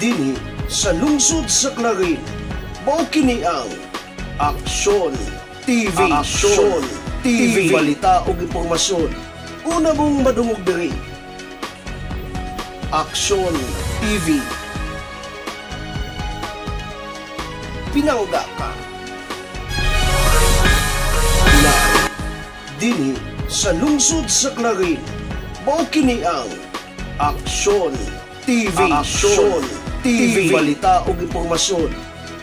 dinhi sa lungsod sa Clarin, mao kini ang Aksyon TV. Aksyon TV, balita ug impormasyon. Una mong madungog diri. Aksyon TV. Pinangga ka. Na dinhi sa lungsod sa Clarin, mao kini ang Aksyon TV. Aksyon TV, balita ug impormasyon.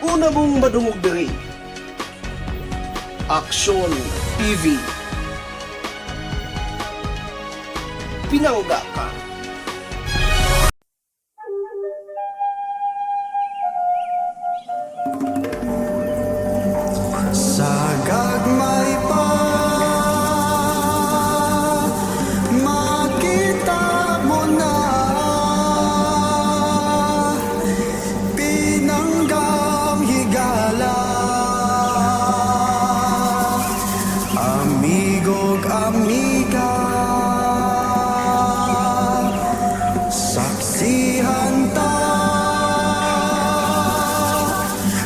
Una mong madungog diri. Aksyon TV. Pinangga ka. Sa gagmay pa makita mo na pinanggang higala, amigo'g amiga, saksihan ta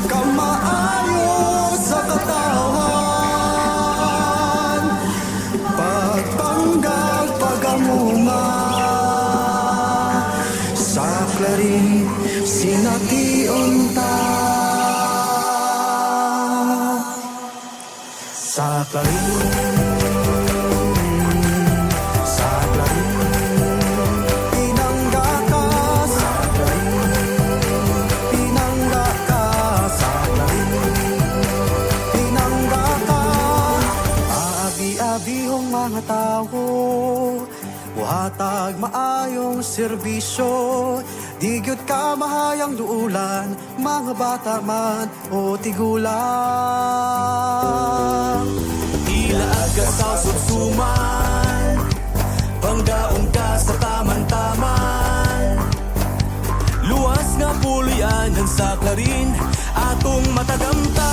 kamaayo sa katawan, pagpanggag pagamunga sa Clarin sination ta. Sa Clarin, sa Clarin, pinangga ka. Sa Clarin, pinangga ka. Sa Clarin, pinangga ka. Aabi-abihong mga tao, buhatag maayong serbisyo. Di gyud ka mahayang duulan, mga bata man o tigulang. Tila aga sa sutsuman, panggaon ka sa taman-taman. Luwas nga pulianan sa Clarin, atong matagamtang.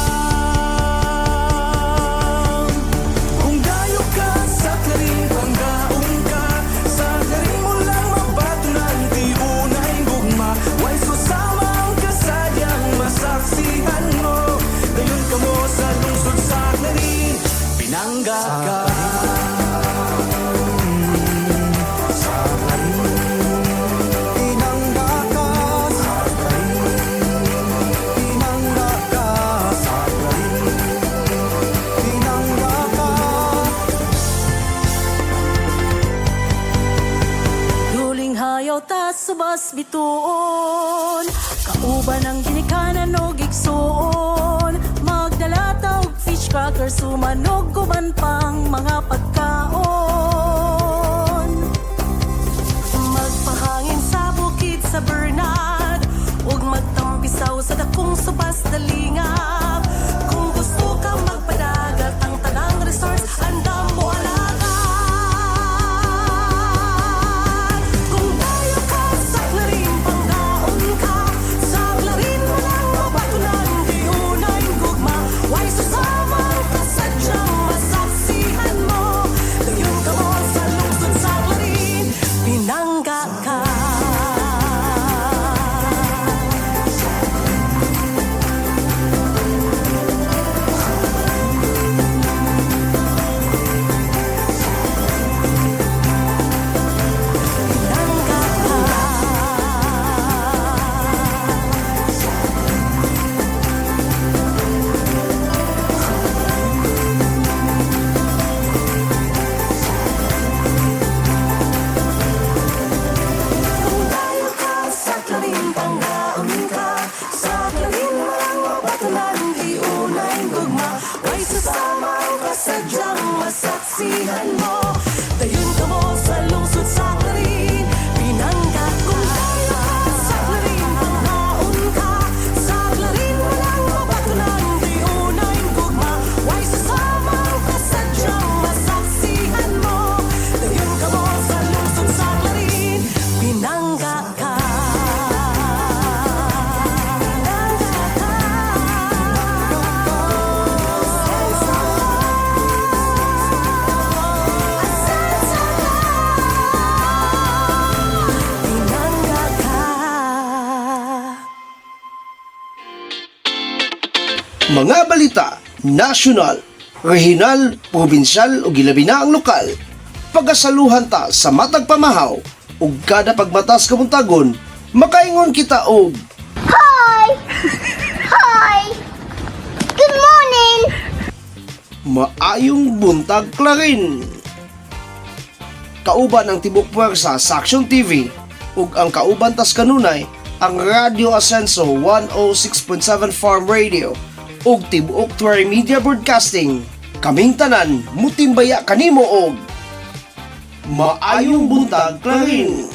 Kung dayo ka sa Clarin, panggaon ka sa Clarin, mo lang mabatunan, di unay gugma. Way susamang kasadyang masaksihan mo. Dayon ka mo sa lungsod sa Clarin, pinangga ka. Sa Clarin, pinangga ka. Sa Clarin, pinangga ka. Sa Clarin, pinangga ka. Duling hayaw ta subas bituon, kauban ang ginikanan o gigsuon. Magdala ta og fish cracker, sumanog guban pang mga pagkaon. Magpahangin sa bukid sa Bernard, ug magtampisaw sa dakong subas dalingap. Kung gusto ka magpadagat, ang tanang resorts andam mo alagaan. Kung tayo ka sa Clarin, panggaon ka. Sa Clarin mo lang mabatunan, di unay gugma. Way susamang kasadyang masaksihan mo. Dayon ka Mga balita, nasyonal, regional, probinsyal o gilabi na ang lokal. Pagasaluhan ta sa matag pamahaw ug kada pagmatas kamuntagon, makaingon kita og Hi! Hi! Good morning! maayong buntag klarin. Kauban ang tibok puwersa sa Action TV ug ang kauban tas kanunay ang Radio Ascenso 106.7 Farm Radio ug tibuok Tuwari Media Broadcasting. Kaming tanan mutimbaya kanimo og maayong buntag klarin.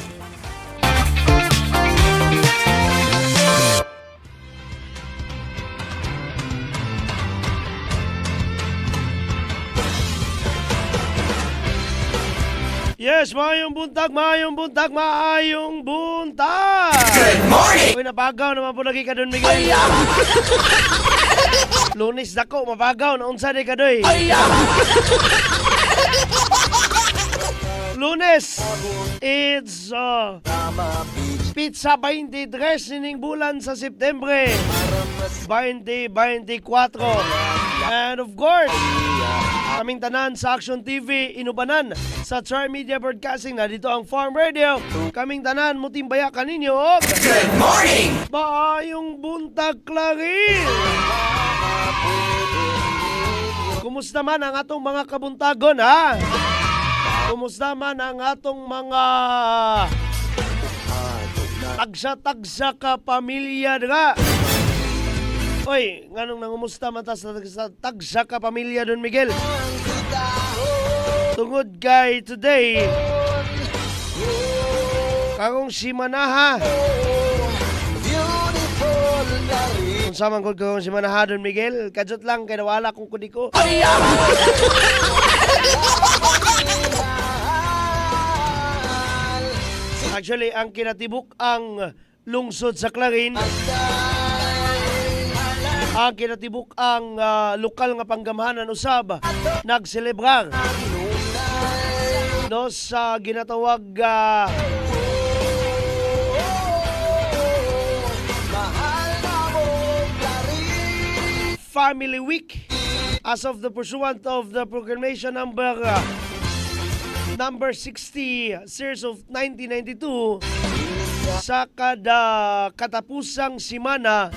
Yes, maayong buntag, maayong buntag, maayong buntag! Good morning! Uy, napagaw naman po lagi ka doon, Miguel. Lunes dako, mapagaw, naunsa di ka doy. Lunes, it's Pizza 23 sining bulan sa Septembre 2024. And of course, kaming tanan sa Action TV, inubanan sa Char Media Broadcasting na dito ang Farm Radio. Kaming tanan, mutimbaya kaninyo. Good morning! Maayong buntag klarin! Kumusta man ang atong mga kabuntagon, ha? Kumusta man ang atong mga tagsa-tagsa ka pamilya, diba? Oy, nganong nangumusta man ta sa tagsa ka pamilya doon, Miguel? Tungod kay today, kagong si Manaha. Kung saman ko kagong si Manaha doon, Miguel, kajot lang kay nawala kong kudiko. Actually, ang kinatibuk ang lungsod sa Clarin. Ang kinatibuk ang lokal nga panggamhanan usab nagselebrar no sa ginatawag Family Week as of the pursuant of the proclamation number 60 series of 1992 sa kada katapusang simana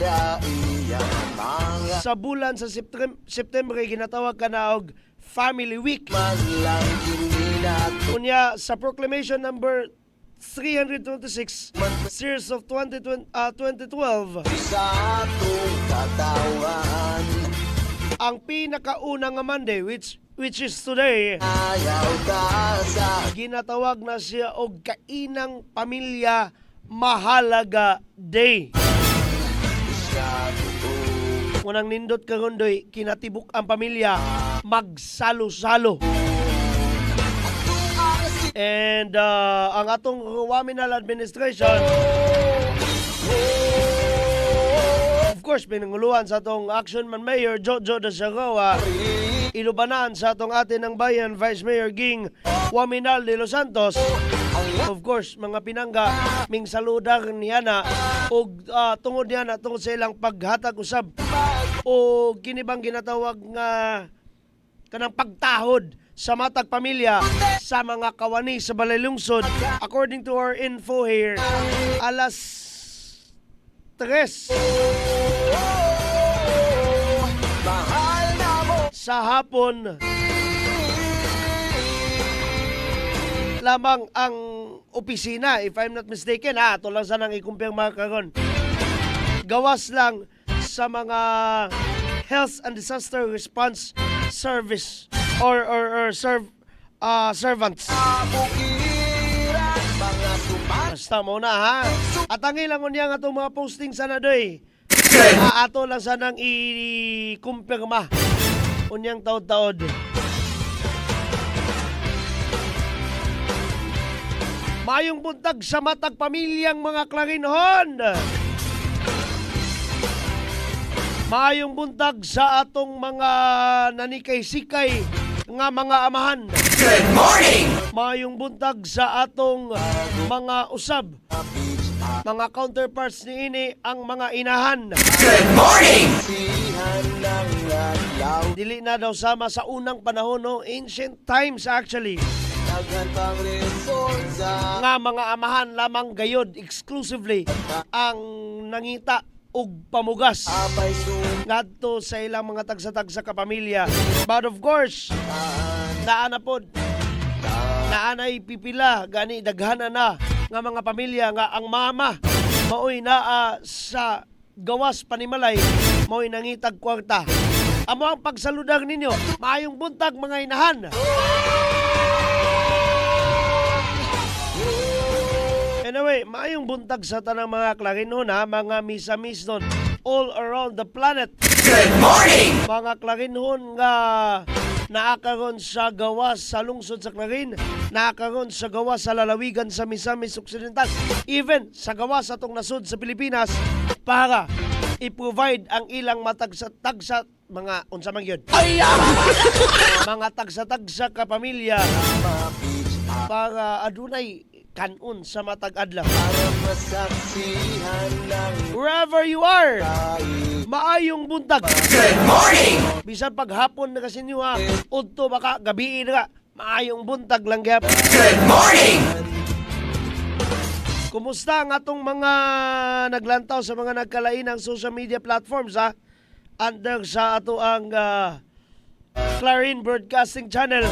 sa bulan sa September ginatawag ka na og Family Week. Unya sa proclamation number 326 series of 2012 ang pinakaunang nga Monday which is today ginatawag na siya og Kainang Pamilya Mahalaga Day. Unang nindot karondoy, kinatibuk ang pamilya magsalo-salo. And ang atong Waminal administration, of course, pinanguluhan sa atong Action Man Mayor Jojo Dasagawa, inubanan sa atong atin ng bayan Vice Mayor Ging Waminal de Los Santos. Of course, mga pinangga, ming saludar niya na o tungod niya na tungod sa ilang paghatag usab o kinibang ginatawag nga kanang pagtahod sa matag pamilya sa mga kawani sa balay lungsod. According to our info here, alas 3 sa hapon lamang ang opisina, if I'm not mistaken, ito lang sanang ikumpirma karon. Gawas lang sa mga Health and Disaster Response Service or servants. Basta mo na, ha? At ang ilang unya nga itong mga posting sana doy. Ato lang sanang ikumpirma unyang taod-taod. Mayong buntag sa matag pamilyang mga Clarinhon. Mayong buntag sa atong mga nanikay-sikay nga mga amahan. Good morning! Mayong buntag sa atong mga usab Mga counterparts ni ini ang mga inahan. Sihan ng adlaw Dili na daw sama sa unang panahon, no? Ancient times actually. Daghan pang reason sa Nga mga amahan lamang gayod exclusively ang nangita og pamugas apay ngadto sa ilang mga tagsa-tagsa ka pamilya. But of course, naa na pod. Naanay pipila gani daghana na nga mga pamilya nga ang mama maoy naa sa gawas panimalay maoy nangitag kwarta. Amo ang pagsaludag ninyo. Maayong buntag mga inahan. Anyway, maayong buntag sa tanang mga Clarinon ha, mga misamis nun all around the planet. Good morning! Mga Clarinon nga naakaron sa gawas sa lungsod sa Clarin, naakaron sa gawas sa lalawigan sa Misamis Occidental, even sa gawas sa atong nasod sa Pilipinas para i-provide ang ilang matagsa-tagsa mga unsa man gyud. Mga tagsa-tagsa ka pamilya para adunay kanon sa matag adlaw. masaksihan ng Wherever you are, maayong buntag. Good morning! Bisan paghapon na kasi niyo ha, udto baka gabi na ka, maayong buntag lang gyap. Good morning! Kumusta ang atong mga naglantaw sa mga nagkalainang social media platforms ha? Under sa ato ang Clarin Broadcasting Channel.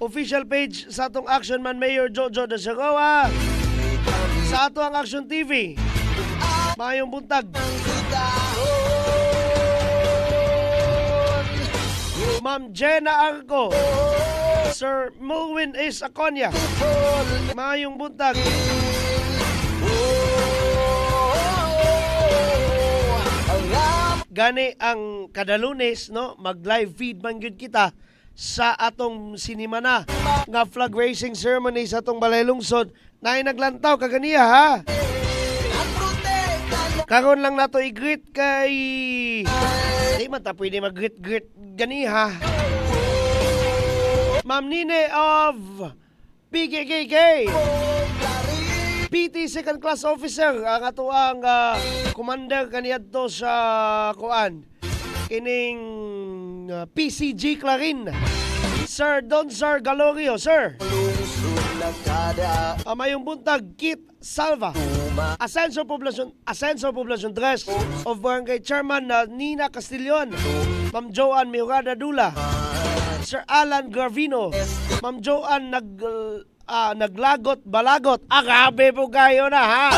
Official page sa atong Action Man Mayor Jojo de Segoa. Sa ato ang Action TV. Mayong buntag. Ma'am Jenna Arco. Sir Mulwin S. Aconia. Mayong buntag. Gani ang kada Lunes, no, mag-live feed man gyud kita sa atong sinimana nga flag raising ceremony sa atong balay lungsod na naglantaw kaganiya ha. Karon lang nato i-greet kay di man ta pwede mag-greet ganiha. Ma'am Nine of PKKK, PT Second Class Officer, ang ato ang commander kaniyadto sa kuan kining PCG Clarin. Sir Don Sir Galorio, sir. Mayong buntag Kit Salva. Ascenso Poblacion 3 of Barangay Chairman Nina Castillon. Ma'am Joanne Miurada Dula. Sir Alan Gravino. Ma'am Joanne naglagot balagot. Grabe po kayo na ha.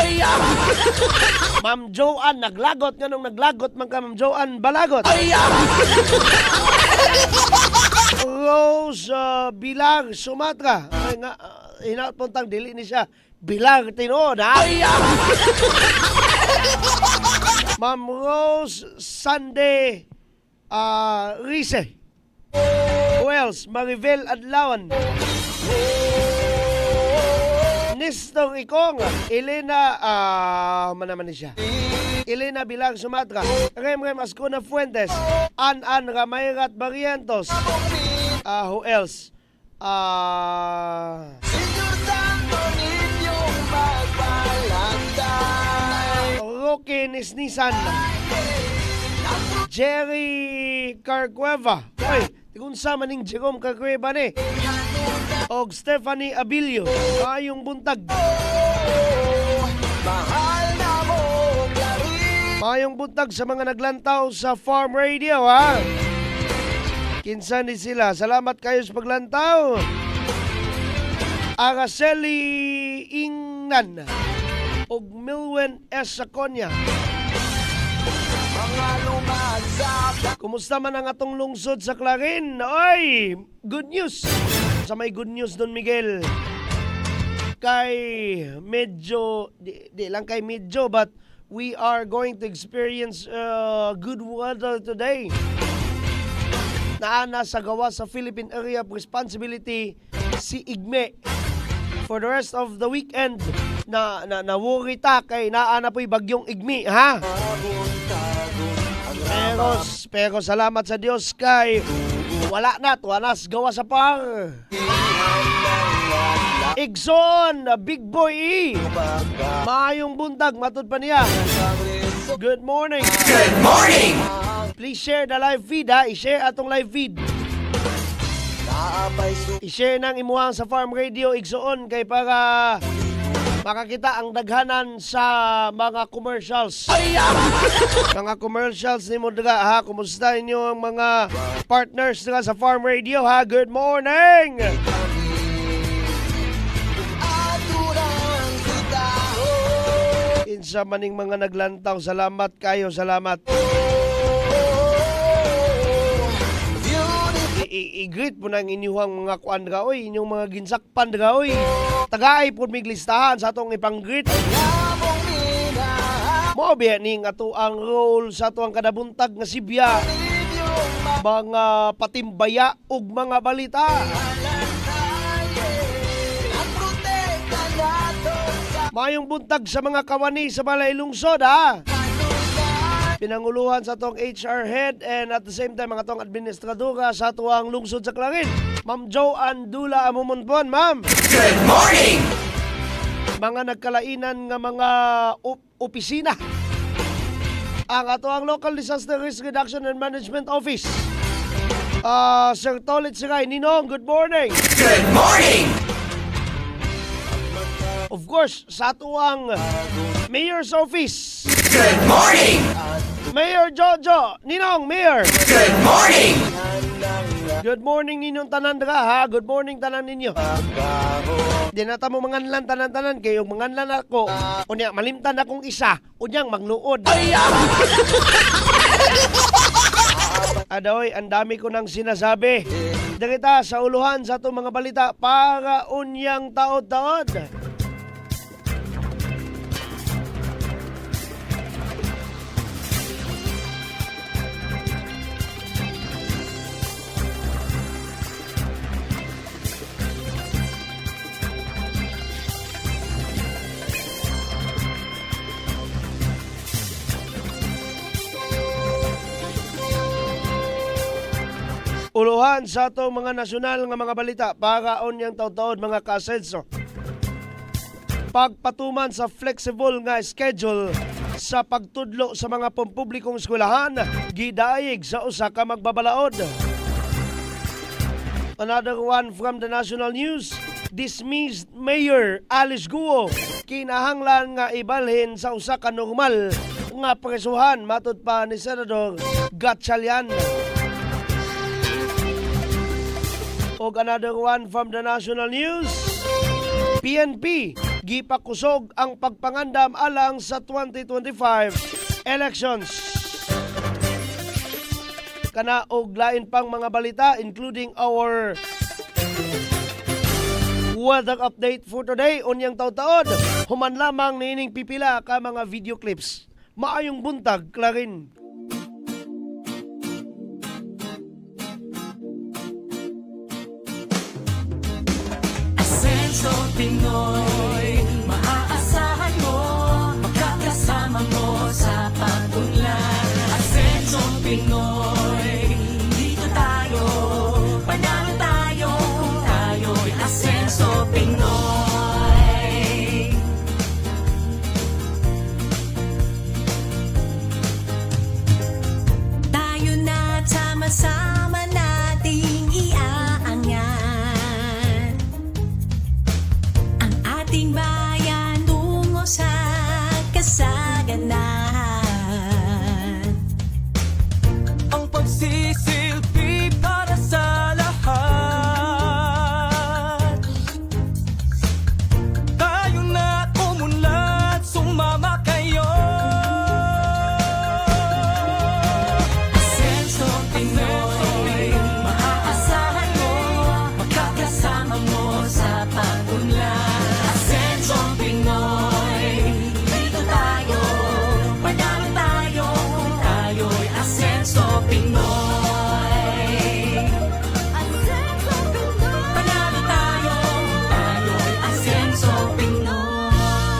Ma'am Joanne naglagot nganong naglagot man ka Ma'am Joanne balagot. Rose Bilar Sumatra. Ay nga hinapuntang dili ni siya Bilar tinuod ha. Ma'am Rose Sunday Rize. Who else? Maribel Adlawan. Nestor Ikong, Elena, manaman siya. Elena Bilang Sumatra, Rem Ascona Fuentes, An Ramayrat Barrientos. Who else? Roque Nisnisan, Jerry Carcueva. Oy, tigunsa maning Jerome Carcueva ni. Og Stephanie Abilio. Ayong buntag. Mayong buntag sa mga naglantaw sa Farm Radio ha. Kinsa ni sila. Salamat kayo sa paglantaw. Araceli Ingnan og Milwen S. Aconia. Kumusta man ang atong lungsod sa Clarin? Oy, good news. Sa may good news Don Miguel. Kay medyo, di lang kay medyo, but we are going to experience good weather today. Naana sa gawa sa Philippine Area of Responsibility si Igme. For the rest of the weekend, na-worry ta kay naana po'y bagyong Igme, ha? Pero salamat sa Diyos kay wala na, tuwanas gawa sa par. Igsoon, Big Boy E. Maayong buntag, matod pa niya. Good morning. Good morning! Please share the live feed ha. I-share atong live feed. I-share nang imuhang sa Farm Radio Igsoon kay para makakita ang daghanan sa mga commercials. Mga commercials ni mo daga ha. Kumusta inyo ang mga partners daga sa Farm Radio ha. Good morning! Insa maning mga naglantaw, salamat kayo, salamat. I-greet po ng inyong mga kuan daga oy, inyong mga ginsakpan daga oy. Tagaay po mig listahan sa atong ipang-greet. Mo biya ning ato ang role sa ato ang kadabuntag nga sibya. Mga patimbaya ug mga balita. Mayong buntag sa mga kawani sa Balay Lungsod ha. Pinanguluhan sa atong HR head and at the same time mga atong administradora sa tuwang lungsod sa Clarin. Ma'am Joanne Dula Amumonpon, ma'am. Good morning! Mga nagkalainan nga mga opisina. Ang ato ang Local Disaster Risk Reduction and Management Office. Sir Tolit Siray, Ninong, good morning. Good morning! Of course, sa ato ang Mayor's Office. Good morning! Mayor Jojo, Ninong, Mayor. Good morning! Good morning ninyong tanan daga ha. Good morning tanan ninyo. Di na ta mo manganlan tanan-tanan kayo manganlan ako. Unya malimtan akong isa, unyang magluod. Adoy, ang dami ko nang sinasabi. Dagita sa uluhan sa itong mga balita para unyang taod-taod. Uluhan sa itong mga nasyonal nga mga balita para onyang taod-taod mga kasenso. Pagpatuman sa flexible nga schedule sa pagtudlo sa mga pampublikong eskwelahan, gidayeg sa usa ka magbabalaod. Another one from the national news, dismissed Mayor Alice Guo, kinahanglan nga ibalhin sa usa ka normal nga presuhan matud pa ni Senador Gatchalian. Og another one from the national news, PNP, gipakusog ang pagpangandam alang sa 2025 elections. Kana og lain pang mga balita including our weather update for today unyang taod-taod. Human lamang nining pipila ka mga video clips. Maayong buntag, Clarin. Asenso Pinoy, maaasahan mo, makakasama mo sa pag-unlad. Asenso Pinoy, dito tayo, panalo tayo, kung tayo'y Asenso Pinoy. Tayo na sama-sama nating iaangat ang ating bayan tungo sa kasaganahan. Ang pagsisilbi para sa lahat. Tayo na umunlad, sumama kayo. Asenso Pinoy, maaasahan mo, makakasama mo sa pag-unlad. Asenso Pinoy, dito tayo, panalo tayo, kung tayo'y Asenso Pinoy. Asenso Pinoy, panalo tayo, kung tayo'y Asenso Pinoy.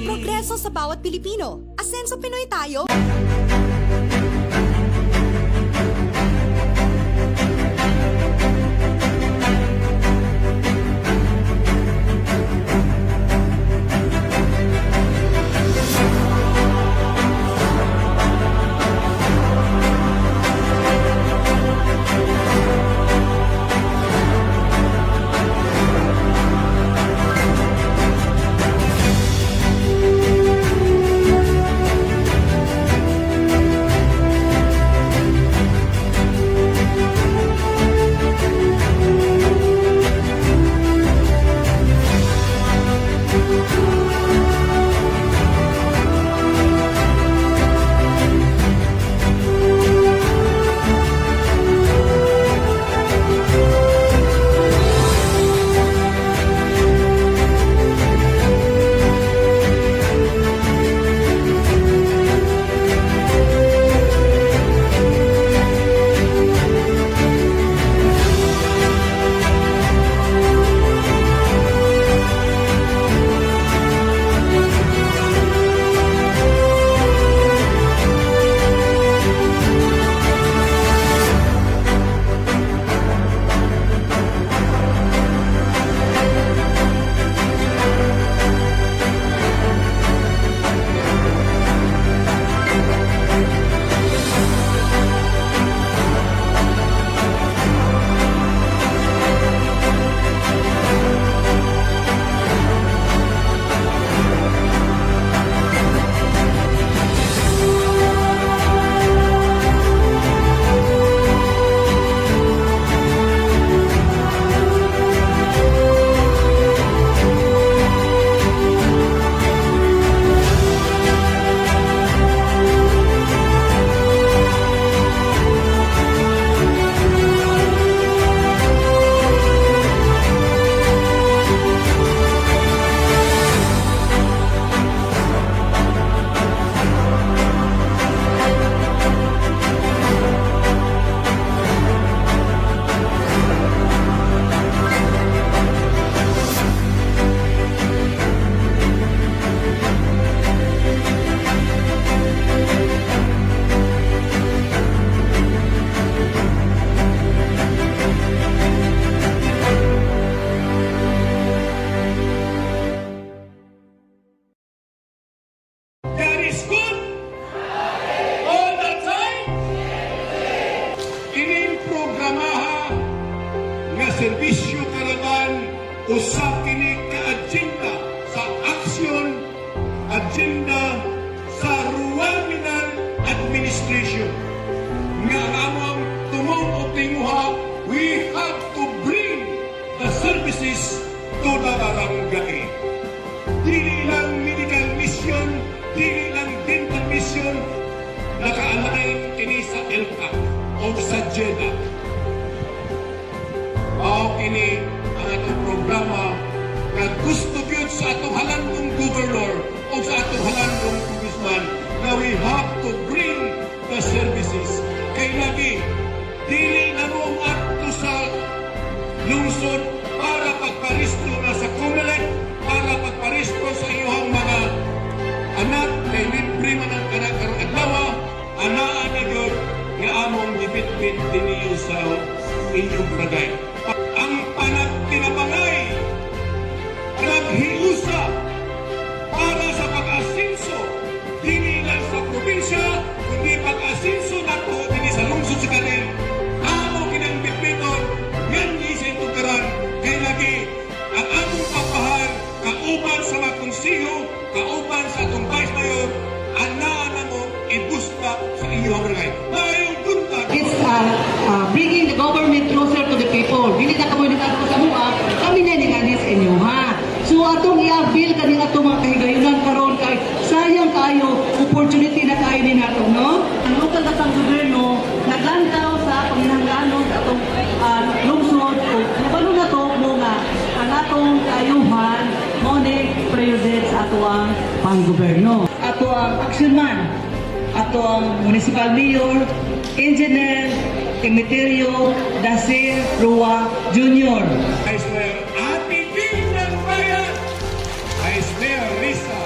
Progreso sa bawat Pilipino. Asenso Pinoy tayo. isyu karaban usab kini ka agenda sa aksyon agenda sa Rural Minal Administration nga among tumong og tinguha, we have to bring the services to the barangay. Dili lang medical mission, dili lang dental mission, nakaalain kini sa ELCA o sa JEDA. Mao kini ang atong programa nga gusto gyud sa atong halandong governor o sa atong halandong congressman na we have to bring the services. Kay lagi, dili na mo ato sa lungsod para pagparisto na sa COMELEC, para pagparisto sa iyong mga anak, kay libre man ang anak karong adlaw, anaan na yun nga among gibitbit diniyo sa inyong barangay. Ang panagtinabangay, naghiusa para sa pag-asinso, dili lang sa probinsya, kundi pag-asinso na po dili sa lungsod sa kanil. Amo kinang bitbiton, yan isang tugaran, kay lagi ang among papahan, kauban sa mga konsiyo, kauban sa atong vice mayor, anaan na mo ibusta sa inyong barangay. Mayong punta! It's bringing the government closer to the people. Dili na komunidad ko sa mua, kami na ningani sa inyo, ha? So atong i-avail kaning atong mga kahigayunan karon kay sayang kayo opportunity na kayo ni nato, no? Ang lokal katang gobyerno naglantaw sa panginahanglanon sa atong lungsod o nabalo na to mo nga ang atong kaayuhan mo ni prioridad sa ato ang panggobyerno. Ato ang action man, ato ang municipal mayor, engineer Emeterio Dacer Rua Jr. Vice Mayor Ate Bing ng Bayan, Vice Mayor Risa.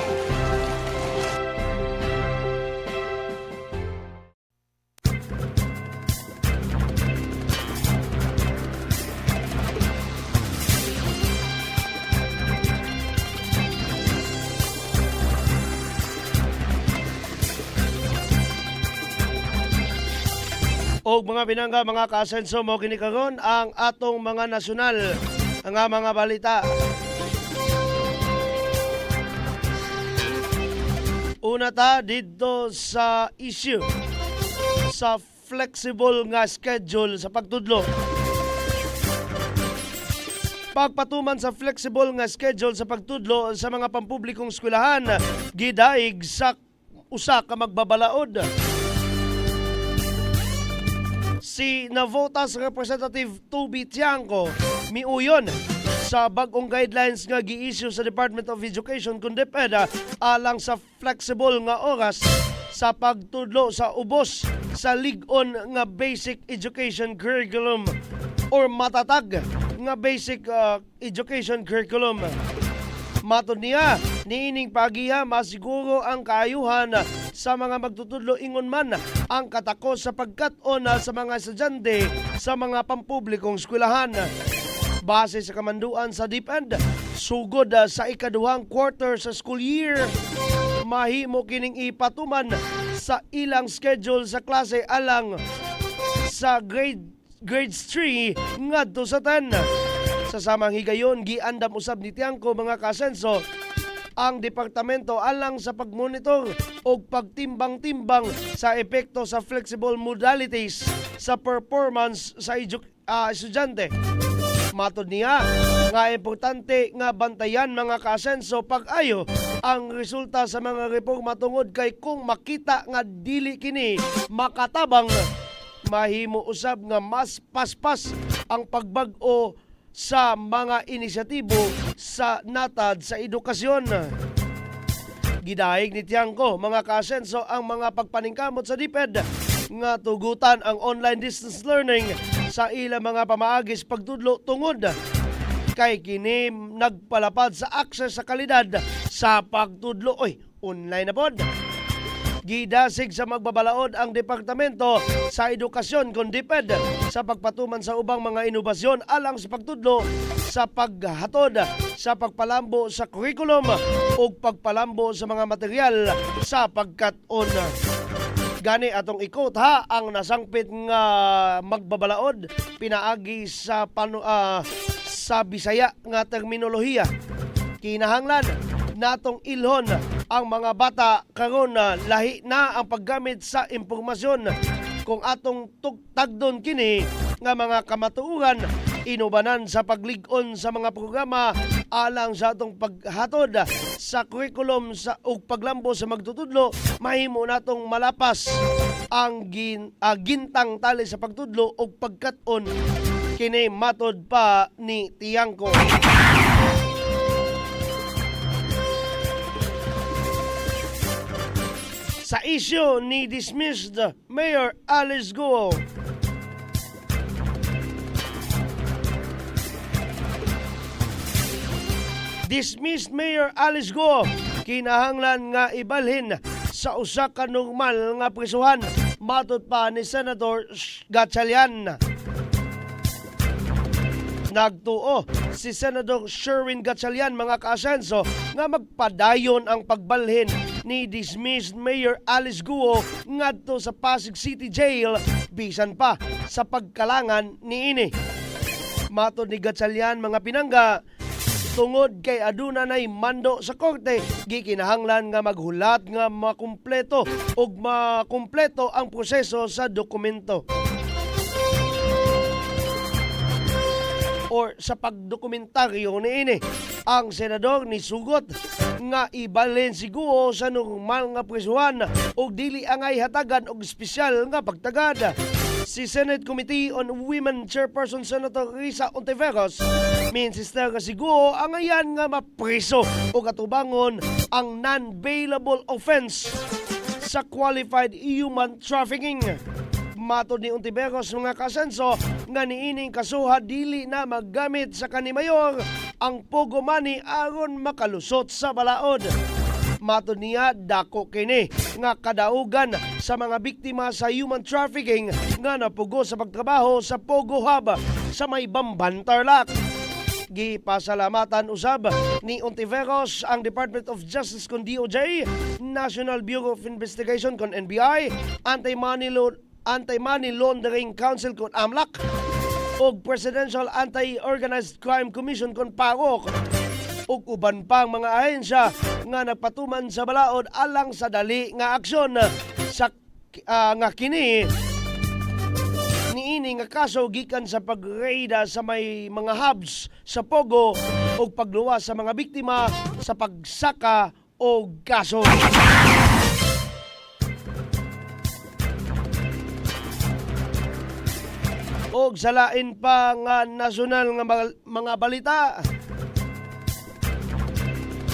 Og mga binangga, mga kaasenso mo kini karon ang atong mga nasyonal nga mga balita. Una ta dito sa issue sa flexible nga schedule sa pagtudlo. Pagpatuman sa flexible nga schedule sa pagtudlo sa mga pampublikong eskwelahan, gidaig sa usa ka magbabalaod. Si Navotas Representative Toby Tiangco miuyon sa bagong guidelines nga gi-issue sa Department of Education kun DepEd alang sa flexible nga oras sa pagtudlo sa ubos sa lig-on nga basic education curriculum or matatag nga basic education curriculum. Matod niya, niining pagiha masiguro ang kaayuhan sa mga magtutudlo ingon man ang katakos sa pagkat-on sa mga estudyante sa mga pampublikong eskwelahan. Base sa kamanduan sa DepEd, sugod sa ikaduhang quarter sa school year, mahimo kining ipatuman sa ilang schedule sa klase alang sa grades 3 ngadto sa 10. Sa samang higayon, giandam usab ni Tiangco mga kasenso ang departamento alang sa pagmonitor o pagtimbang-timbang sa epekto sa flexible modalities sa performance sa estudyante. Matod niya nga importante nga bantayan mga kasenso pag-ayo ang resulta sa mga reforma tungod kay kung makita nga dili kini makatabang, mahimo usab nga mas paspas ang pagbag-o sa mga inisyatibo sa natad sa edukasyon. Gidaig ni Tiangco mga kasenso ang mga pagpaningkamot sa DepEd nga tugutan ang online distance learning sa ilang mga pamaagis pagtudlo tungod kay kini nagpalapad sa access sa kalidad sa pagtudlo. Online na pod. Gidasig sa magbabalaod ang Departamento sa Edukasyon kon DepEd sa pagpatuman sa ubang mga inobasyon alang sa pagtudlo sa paghatod sa pagpalambo sa curriculum o pagpalambo sa mga material sa pagkat-on. Gani atong ikot ha ang nasangpit nga magbabalaod pinaagi sa sa Bisaya nga terminolohiya. Kinahanglan natong ilhon ang mga bata karon na lahi na ang paggamit sa impormasyon. Kung atong tagdon kini nga mga kamatuoran, inubanan sa paglig-on sa mga programa alang sa atong paghatod sa curriculum sa ug paglambo sa magtutudlo, mahimo natong malapas ang gintang tali sa pagtudlo ug pagkat-on kini matod pa ni Tiangco. Sa isyu ni dismissed Mayor Alice Guo, dismissed Mayor Alice Guo kinahanglan nga ibalhin sa usa ka normal nga prisuhan matod pa ni Senator Gatchalian. Nagtuo si Senator Sherwin Gatchalian mga kaasenso nga magpadayon ang pagbalhin ni dismissed Mayor Alice Guo ngadto sa Pasig City Jail bisan pa sa pagkalangan niini. Matod ni Gatchalian mga pinangga, tungod kay aduna nay mando sa korte, gikinahanglan nga maghulat nga makumpleto ug makumpleto ang proseso sa dokumento. Or sa pagdokumentaryo niini, ang senador ni sugot nga ibalhin si Guo sa normal nga prisuhan ug dili angay hatagan og espesyal nga pagtagad. Si Senate Committee on Women Chairperson Senator Risa Ontiveros minsister nga si Guo angayan nga mapriso ug atubangon ang non-bailable offense sa qualified human trafficking. Matod ni Ontiveros mga kasenso nga niining kasuha dili na maggamit sa kanimayor ang pogo money aron makalusot sa balaod. Matod niya dako kini nga kadaugan sa mga biktima sa human trafficking nga napugo sa pagtrabaho sa Pogo Hub sa may Bamban, Tarlac. Gipasalamatan usab ni Ontiveros ang Department of Justice kon DOJ, National Bureau of Investigation kon NBI, Anti-Money Laundering Council kon AMLAC ug Presidential Anti-Organized Crime Commission kon PAROC ug uban pang mga ahensya nga nagpatuman sa balaod alang sa dali nga aksyon sa nga kini niini nga kaso gikan sa pagreida sa may mga hubs sa Pogo ug pagluwas sa mga biktima sa pagsaka o kaso. Og sa lain pa nga nasyonal nga mga balita,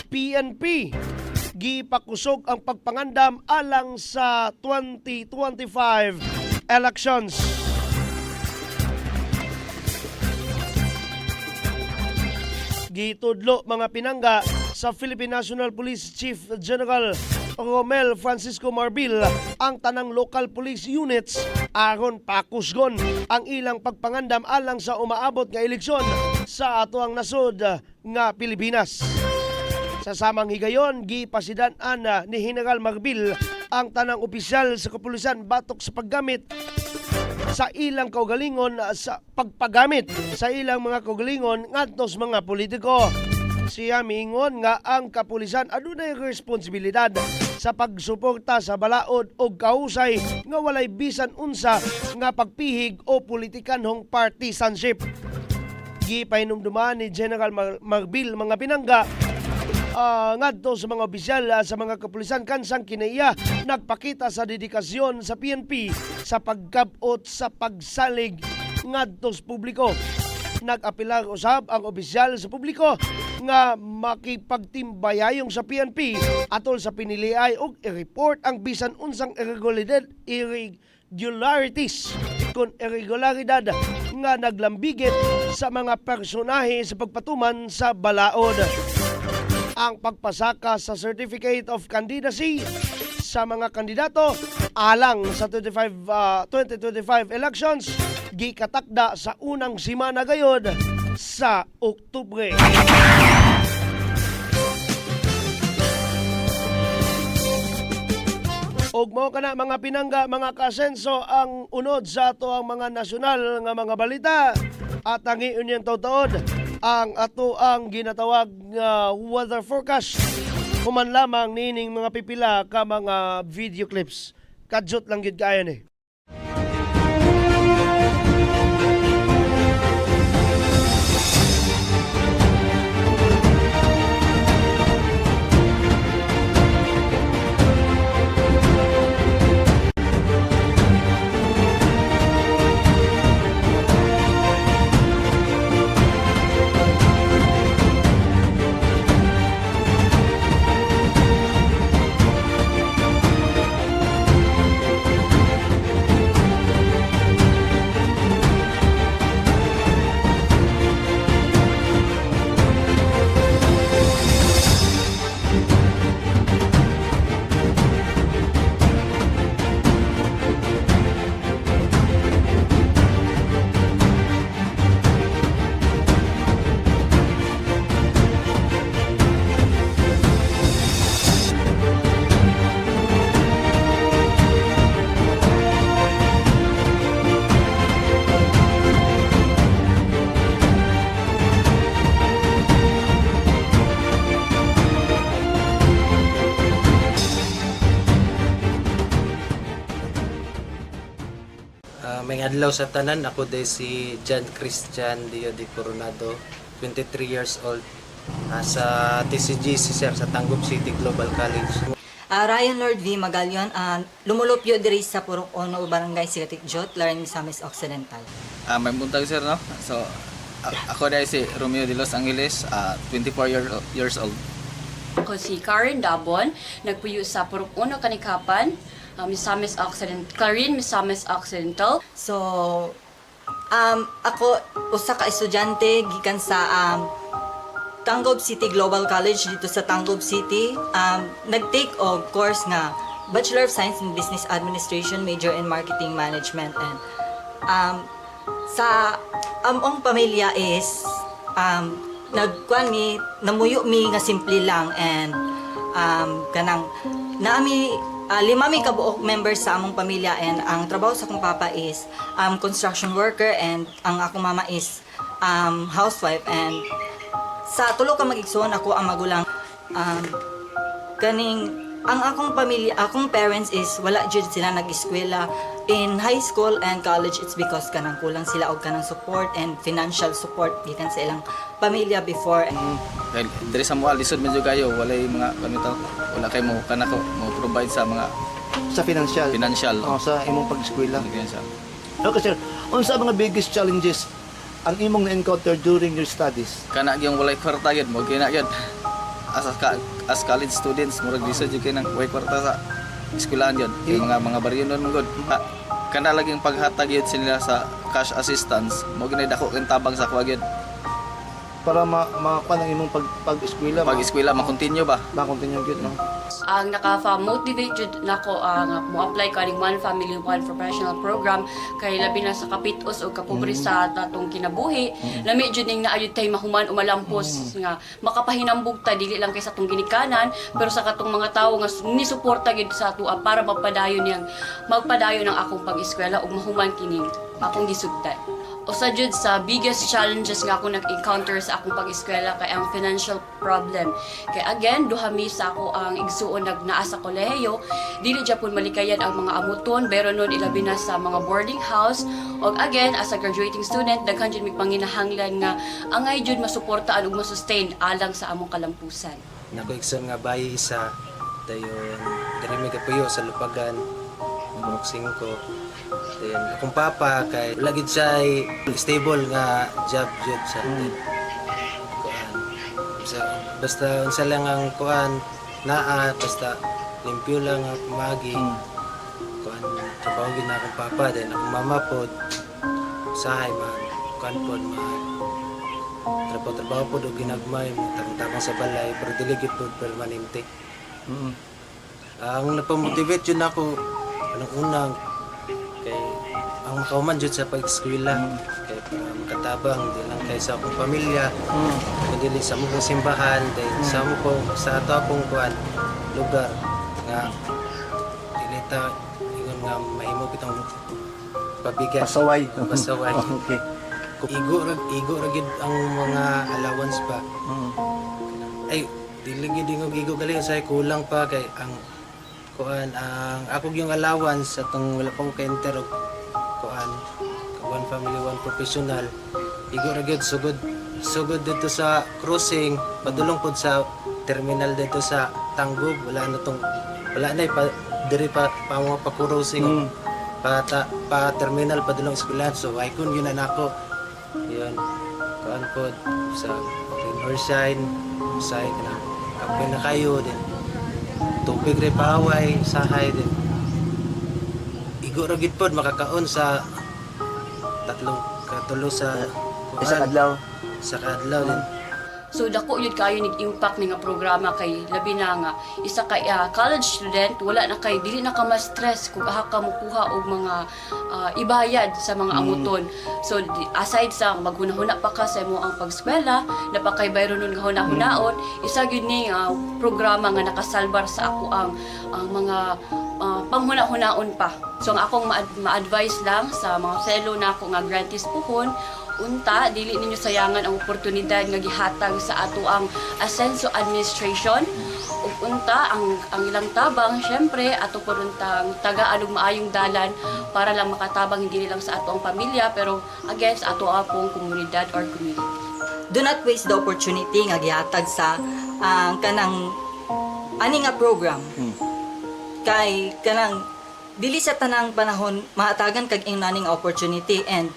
PNP gipakusog ang pagpangandam alang sa 2025 elections. Gitudlo mga pinangga sa Philippine National Police Chief General Romel Francisco Marbil ang tanang local police units aron pakusgon ang ilang pagpangandam alang sa umaabot nga eleksyon sa atoang nasod nga Pilipinas. Sa samang higayon, gipasidan-an ni General Marbil ang tanang opisyal sa kapulisan batok sa paggamit sa ilang kaugalingon sa pagpagamit sa ilang mga kaugalingon ngadto sa mga politiko. Siya miingon nga ang kapulisan adunay responsibilidad sa pagsuporta sa balaod o kahusay nga walay bisan unsa nga pagpihig o politikanhong partisanship. Gipahinumduman ni General Marbil mga pinangga ngadto sa mga opisyal sa mga kapulisan kansang kinaiya nagpakita sa dedikasyon sa PNP sa pagkabot sa pagsalig ngadto sa publiko. Nag-apilar usab ang opisyal sa publiko nga makipagtimbayayong sa PNP atol sa piniliay ug i-report ang bisan unsang irregularities kung irregularidad nga naglambigit sa mga personahe sa pagpatuman sa balaod. Ang pagpasaka sa Certificate of Candidacy sa mga kandidato alang sa 2025 elections gikatakda sa unang simana gayod sa Oktubre. Og mao kana mga pinangga mga kasenso ang unod sa ato ang mga nasyonal nga mga balita at ang iunyang taud-taud ang ato ang ginatawag nga weather forecast. Human lamang nining mga pipila ka mga video clips. Kadyot lang gid kaya ni. May adlaw sa tanan, ako day si John Christian Dio de Coronado, 23 years old. Sa TCGC sir sa Tangub City Global College. Ryan Lord V. Magalyon, lumulupyo diri sa Purok Ono, Barangay Sigatikjot, Laring Misamis Occidental. May buntag sir, no? So, ako dahil si Romeo de Los Angeles, 24 years old. Ako si Karen Dabon, nagpuyo sa Purok Ono, Kanikapan, Misamis Occidental, Clarin, Misamis Occidental. So, ako, usa ka estudyante, gikan sa Tangub City Global College dito sa Tangub City. Nag-take og course nga Bachelor of Science in Business Administration, major in Marketing Management. And sa among pamilya is nagkuan mi, namuyo mi nga simple lang, and kanang naami 5 mi kabuok members sa among pamilya, and ang trabaho sa akong papa is construction worker, and ang akong mama is housewife. And sa tulo ka mag-igsoon, ako ang magulang. Ang akong pamilya, akong parents is wala jud sila nag-eskwela in high school and college. It's because kanang kulang sila og kanang support and financial support gikan sa ilang pamilya before. Dahil diri sa mga lisod medyo kayo, walay mga kanito, wala kay mo kanako mo provide sa mga sa financial. sa imong pag-eskwela. financial. Okay sir, unsa mga biggest challenges ang imong na-encounter during your studies? Kana gyung walay kwarta gyud mo kina gyud. As college students, murag lisod jud kay nang way kwarta sa eskwelahan gyud. Kay mga baryonon mo gud. Kana laging paghatag gyud sila sa cash assistance, mo ginay dako kang tabang sa kwa gyud. Para makuha ang imong pag-eskwela. Pag-eskwela ma-continue ba? Ma-continue gyud, no? Ang naka-motivate jud nako ang mo-apply kaning One Family One Professional Program kay labi na sa kapitos o kapobre sa tatong kinabuhi. Lami jud ning naayod tay mahuman umalampos nga makapahinambog ta dili lang kay sa atong ginikanan pero sa katong mga tawo nga ni suporta gid sa ato para magpadayon ang akong pag-eskwela ug mahuman kining akong gisugdan. Usa jud sa biggest challenges nga ako nag-encounter sa akong pag-eskwela kay ang financial problem. Kay again, duha mi sa ako ang igsuon nagnaa sa kolehiyo, dili gyapon malikayan ang mga amuton, pero nun ilabi na sa mga boarding house. Og again, as a graduating student, daghan jud mi panginahanglan nga angay jud masuportaan ug masustain alang sa among kalampusan. Nako-exam nga bayi isa, dayon diri mi kapuyo sa Lupagan, Purok 5. Then akong papa kay lagi siya stable nga job jud sa kuan. Basta unsa lang ang kuan naa, basta limpyo lang ang pamagi. Kuan trabaho gid na akong papa, then akong mama pod sahay man kuan pod trabaho pod og ginagmay tabang sa balay pero dili gid pod permanente. Ang napamotivate jud nako anong unang kay ang makauman jud sa pag-eskwela kay para makatabang di lang kay sa akong pamilya kundi sa among simbahan then sa ato akong kuan lugar nga dili ta ingon nga mahimo kitang pabigat Pasaway. pasaway. Okay. igo ra gid ang mga allowance pa. Ay dili gid igo gali say kulang pa kay ang kuan ang ako yung allowance atong wala pa ko ka-enter og kuan one family one professional igo ra gid sugod dito sa crossing padulong pod sa terminal dito sa Tanggub wala na diri pa mga pa-crossing pa terminal padulong eskwelahan so ay kun yun na nako yun kuan pod sa Northside say kana kape na kayo din tubig rin paway sahay din igo ra gid pod makakaon sa katulo sa Isa kadlaw. sa kadlaw din. So dako yun kayo nag-impact ni nga programa kay labi na nga isa ka college student wala na kay dili na ka ma-stress kung aha ka mukuha og mga ibayad sa mga amuton. So aside sa maghunahuna pa ka sa imo ang pagskwela napakay bayro nun nga hunahunaon isa gyud ni programa nga nakasalbar sa ako ang mga panghuna-hunaon pa. So ang akong ma-advise lang sa mga fellow na ako nga grantees puhon unta dili ninyo sayangan ang oportunidad nga gihatag sa ato ang Asenso Administration ug unta ang ilang tabang syempre ato poruntang tagaan og maayong dalan para lang makatabang hindi lang sa ato ang pamilya pero again sa ato apong komunidad or community. Do not waste the opportunity nga gihatag sa kanang ani nga program. Kay kanang dili sa tanang panahon mahatagan kag ingnaning opportunity and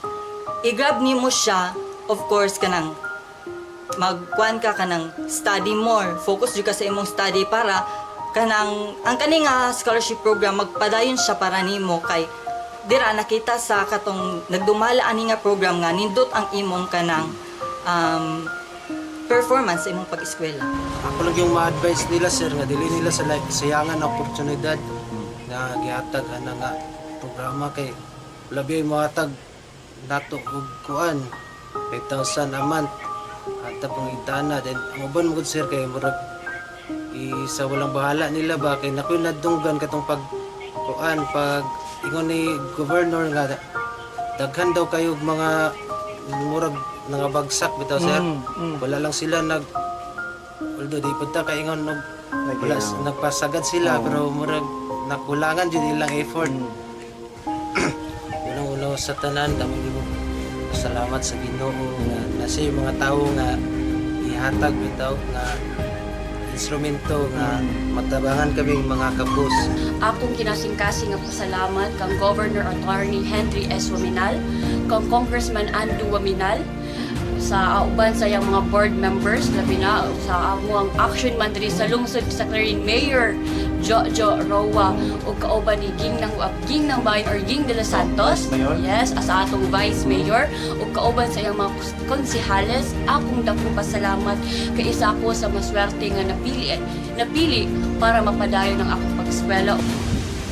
i-grab nimo siya of course kanang magkuan ka kanang study more focus jud ka sa imong study para kanang ang kaning scholarship program magpadayon siya para nimo kay dira nakita sa katong nagdumala ani nga program nga nindot ang imong kanang performance sa imong pag-eskwela. Ako lang yung ma-advise nila sir nga dili nila sa sayangan na oportunidad na gihatag ana nga programa kay labi mo hatag nato og kuan 5,000 a month at pang itana then ang uban mo sir kay murag isa walang bahala nila ba kay nakoy nadunggan katong pag kuan pag ingon ni governor nga daghan daw kayo mga murag nangabagsak bitaw sir wala lang sila although di punta kay ingon wala nagpasagad sila pero murag nakulangan jud ilang effort unang-una sa tanan damo salamat sa Ginoo nga nasa yung mga tao nga ihatag bitaw nga instrumento nga matabangan kaming mga kapos. Akong kinasingkasing nga pasalamat kang Governor Attorney Henry S. Waminal, kang Congressman Andu Waminal, sa uban sa iyang mga board members, labi na sa among action man diri sa lungsod sa Clarin Mayor Jojo Roa ug kauban ni Ging ng Bayan or Ging de los Santos. Yes, as atong Vice Mayor ug kauban sa iyang mga konsehales. Akong dakong pasalamat kay isa ako sa maswerte nga napili para mapadayon ang akong pag-eskwela.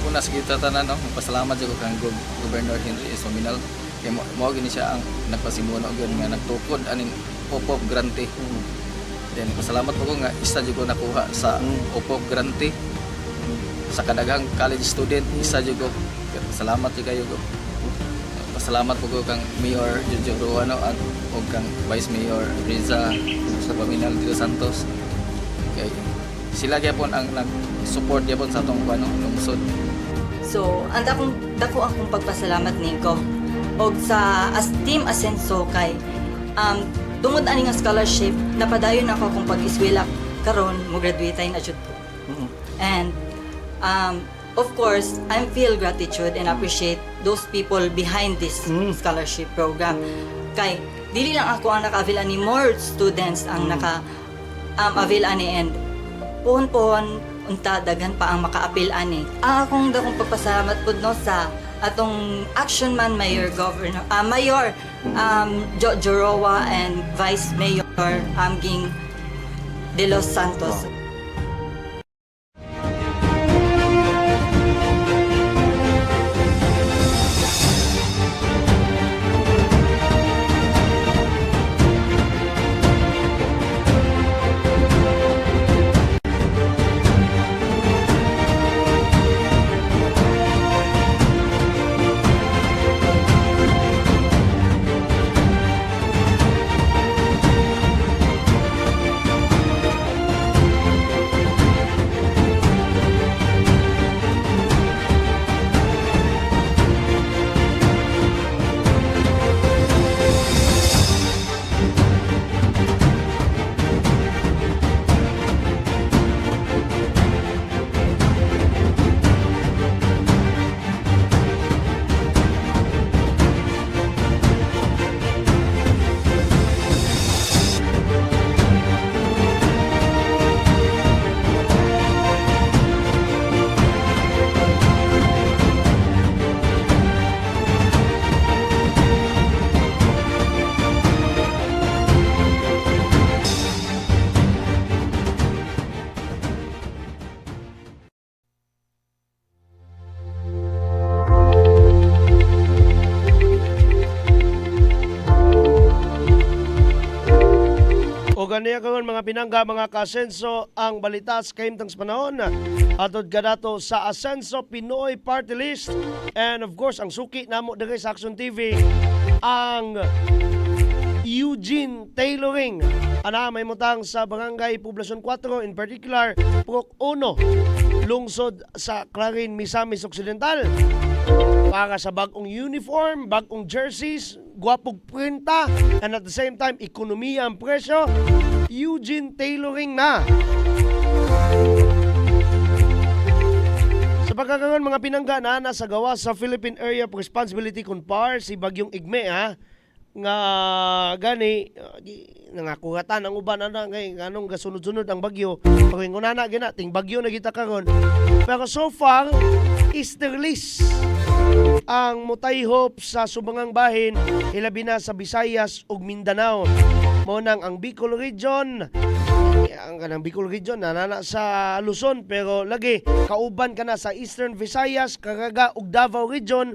Una sa kita tanan no, pasalamat jud ko kang Governor Henry S. Waminal. Kaya mo gini siya ang nagpasimuno gyud nga nagtukod aning OPOP grante. Then pasalamat po ko nga isa jud ko nakuha sa OPOP grante. Sa kadaghang college student isa jud ko. Salamat jud kayo ko. Pasalamat po ko kang Mayor Jojo Ruano at og kang Vice Mayor Riza Waminal de los Santos. Kay sila gyapon ang nag-support gyapon sa atong lungsod. So, dako akong pagpasalamat ningko og sa Team Asenso kay tungod ani nga scholarship napadayon ako akong pag-eskwela karon mo graduate na jud ko. And of course I feel gratitude and appreciate those people behind this scholarship program kay dili lang ako ang naka-avail ani more students ang naka-avail ani and pohon unta daghan pa ang maka-appeal ani. Ang akong dakong pagpasalamat pud no sa atong Action Man Mayor Jojo Roa and Vice Mayor Ging de los Santos. O ganiya karon mga pinangga, mga ka-Asenso, ang balita sa kahimtang sa panahon. Atod ka dato sa Asenso Pinoy Party List. And of course, ang suki namo diri sa Action TV, ang Eugene Tailoring. Ana, may mutang sa Barangay Poblacion 4, in particular, Purok 1, lungsod sa Clarin, Misamis Occidental. Para sa bagong uniform, bagong jerseys, gwapog printa, and at the same time, ekonomiya ang presyo, Eugene Tailoring na. Sa pagkakaroon mga pinangga na nasa gawa sa Philippine Area of Responsibility Kunpar, si Bagyong Igme nga gani nangakuratan ang uban ana kay nganong gasunod-sunod ang bagyo. Paringon na gina ting bagyo na kita karon. Pero so far, easterlies ang mutayhop sa subangang bahin, hilabi na sa Visayas ug Mindanao. Mao nang ang Bicol region, ang kanang Bicol region nana sa Luzon, pero lagi kauban kana sa Eastern Visayas, Caraga ug Davao region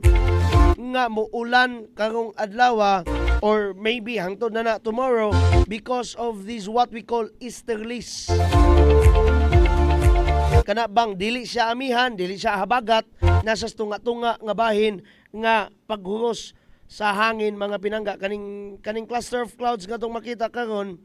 nga muulan karong adlaw or maybe hangtod na tomorrow because of this what we call easterlies. Kana bang dili siya amihan, dili siya habagat, nasa tunga-tunga nga bahin nga paghuros sa hangin mga pinangga, kaning cluster of clouds nga tong makita karon,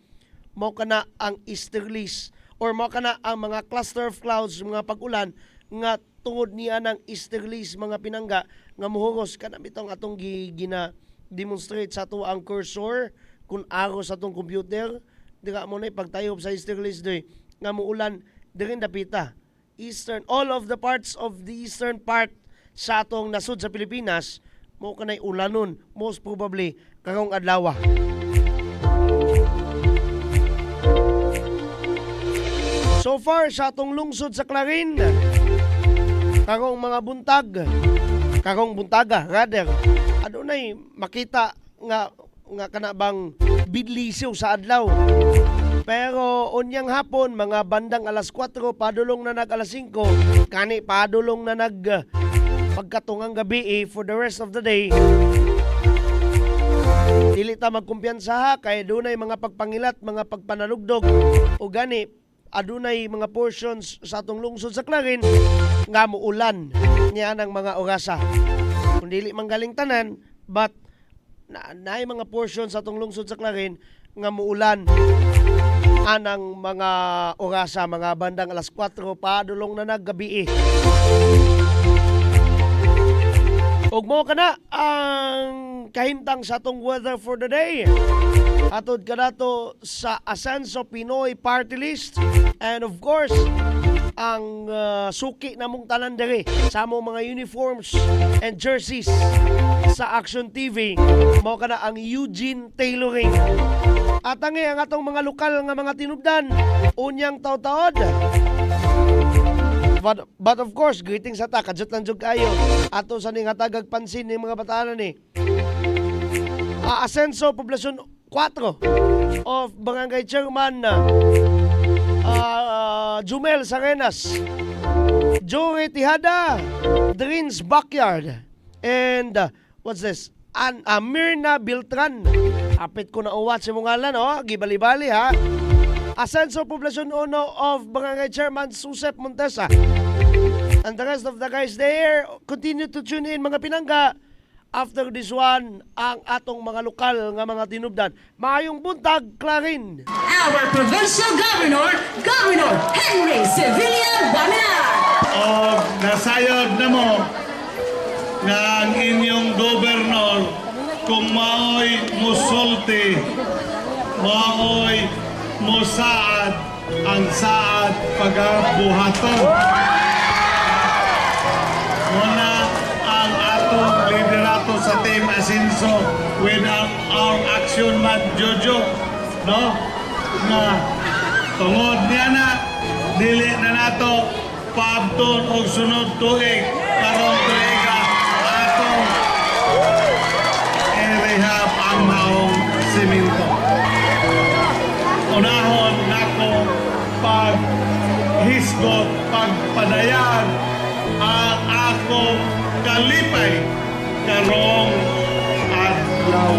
mao kana ang easterlies or mao kana ang mga cluster of clouds, mga pag-ulan nga tungod niya ng easterlies mga pinangga nga muhuros kana bitong atong gina demonstrate sa ato ang cursor kung araw sa atong computer. Dira mo na pagtayob sa easterlies doy nga muulan dirin dapita eastern, all of the parts of the eastern part sa atong nasud sa Pilipinas, mo kanay ulanon most probably karong adlaw. So far sa atong lungsod sa Clarin, karong mga buntaga rather, adunay makita nga kana bang bidlisiw sa adlaw. Pero unyang hapon, mga bandang alas 4, padulong na nag alas 5, kani padulong na nag pagkatungang gabi for the rest of the day. Dili ta magkumpiyansa ha, kay dunay mga pagpangilat, mga pagpanalugdog, o gani adunay mga portions sa atong lungsod sa Clarin nga muulan niya ng mga orasa. Kung dili manggaling tanan, but naay mga portions sa atong lungsod sa Clarin nga muulan anang mga orasa, mga bandang alas 4 padulong na naggabi. Ug mo kana ang kahimtang sa atong weather for the day. Atod ka nato sa Asenso Pinoy Party List, and of course ang suki namong tanan diri sa among mga uniforms and jerseys sa Action TV, mo kana ang Eugene Tailoring. At ang atong mga lokal nga mga tinubdan, unyang taw-taod. But of course, greetings sa ta, kadyot lang jud kayo. Ato sa ning hatagag pansin ni mga batanan ni. Asenso Poblacion 4 of Barangay Chairman Jumel Sarenas, Joey Tihada, Dreams Backyard, and what's this? Mirna Biltran. Apit ko na uwat si mong ngalan, gibali-bali ha. Asenso Poblacion 1 of Barangay Chairman Susep Montesa. And the rest of the guys there, continue to tune in mga pinangga. After this one, ang atong mga lokal nga mga tinubdan. Maayong buntag, Clarin. Our Provincial Governor, Governor Henry Sevilla Baminar. O nasayod na mo nga ang inyong gobernador kung maoy musulti, maoy musaad ang saad pagabuhaton. Muna ang atong liderato sa Team Asenso with our action man Jojo, no? Na tungod niya na dili na nato paabton og sunod tuig karong tuiga atong i-rehab ang maong simento. Unahon nako paghisgot, pagpadayag ang akong kalipay karong adlaw.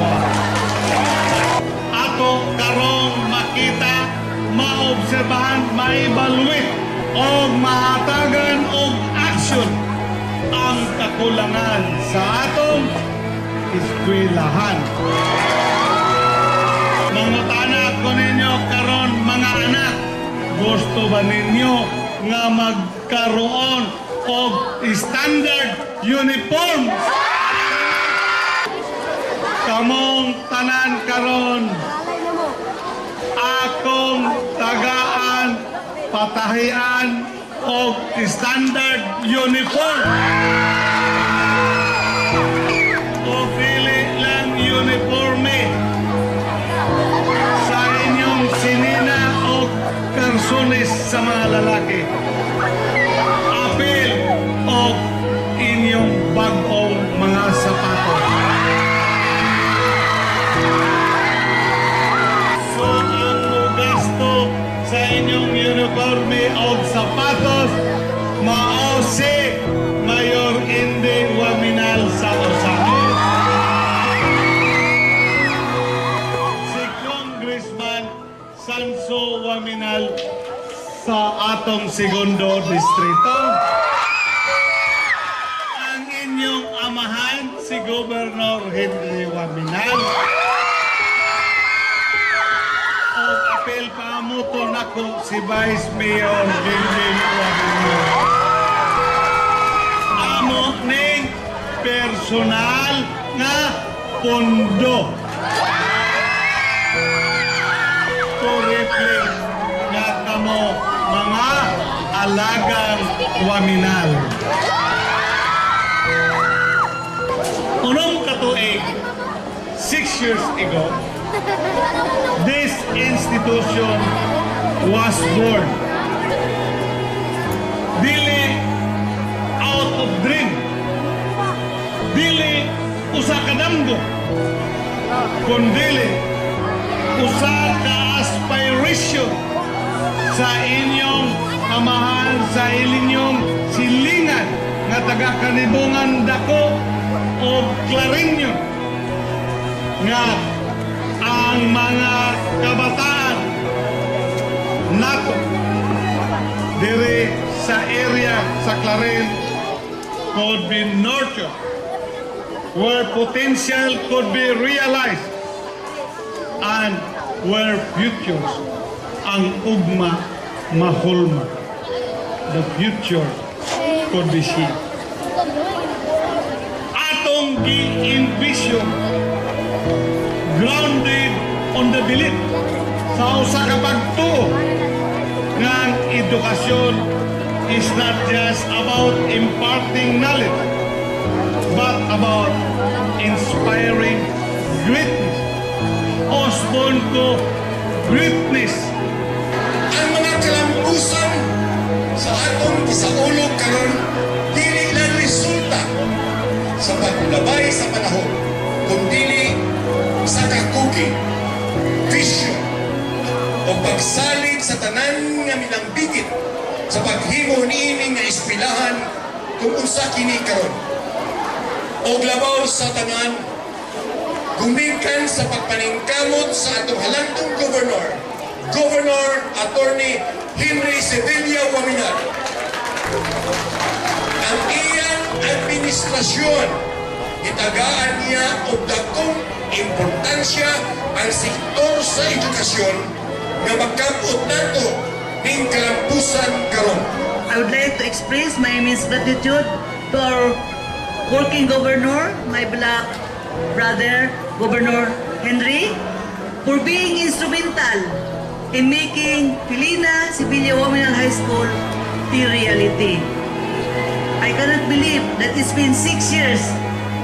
Ato karong makita maobserbahan, ma-evaluate o mahatagan og action ang kakulangan sa atong eskwelahan. Mga anak ko ninyo karon, mga anak, gusto ba ninyo nga magkaroon og standard uniform? Kamong tanan karon, akong tagaan, patahian og standard uniform. O pili lang uniforme sa inyong sinina o karsones sa mga lalaki. Apil o inyong bagong mga sapatos. So ang gasto sa inyong uniforme o sapatos mao si Mayor Inday Waminal sa Osakit. Si Congressman Sanso Waminal sa atong segundo distrito. Ang inyong amahan si Governor Henry Waminal. O apel pamuto nako si Vice Mayor Henry Waminal. Amo ning personal nga pondo. To reflect nga kamo mga alagang Waminal. Unong katuig, 6 years ago, this institution was born. Dili out of dream. Dili usa ka damgo. Kundili usa ka aspiration sa inyong amahan, sa inyong silingan nga taga Kanibungan dako o Clarinyo nga ang mga kabataan nato dire sa area sa Clarin could be nurtured, where potential could be realized, and where futures ang ugma mahulma. The future could be seen. Atong gi-envision grounded on the belief sa usa ka pagtuo nga ang edukasyon is not just about imparting knowledge but about inspiring greatness. Osborn ko greatness. Ang mga kalambusan sa atong gisaulog karon dili lang resulta sa paglabay sa panahon, kundi sa kakugi, vision o pagsalig sa tanan nga minambigit sa paghimo niini nga eskwelahan kung unsa kini karon. Og labaw sa tanan, gumikan sa pagpaningkamot sa atong halantong Governor Attorney Henry Sevilla Waminal. Ang iyang administrasyon, itagaan niya og dakong importansya ang sektor sa edukasyon nga magkamot nato ning kalampusan karon. I would like to express my immense gratitude to our working governor, my black brother, Governor Henry, for being instrumental in making Pilina Sevilla Waminal High School the reality. I cannot believe that it's been 6 years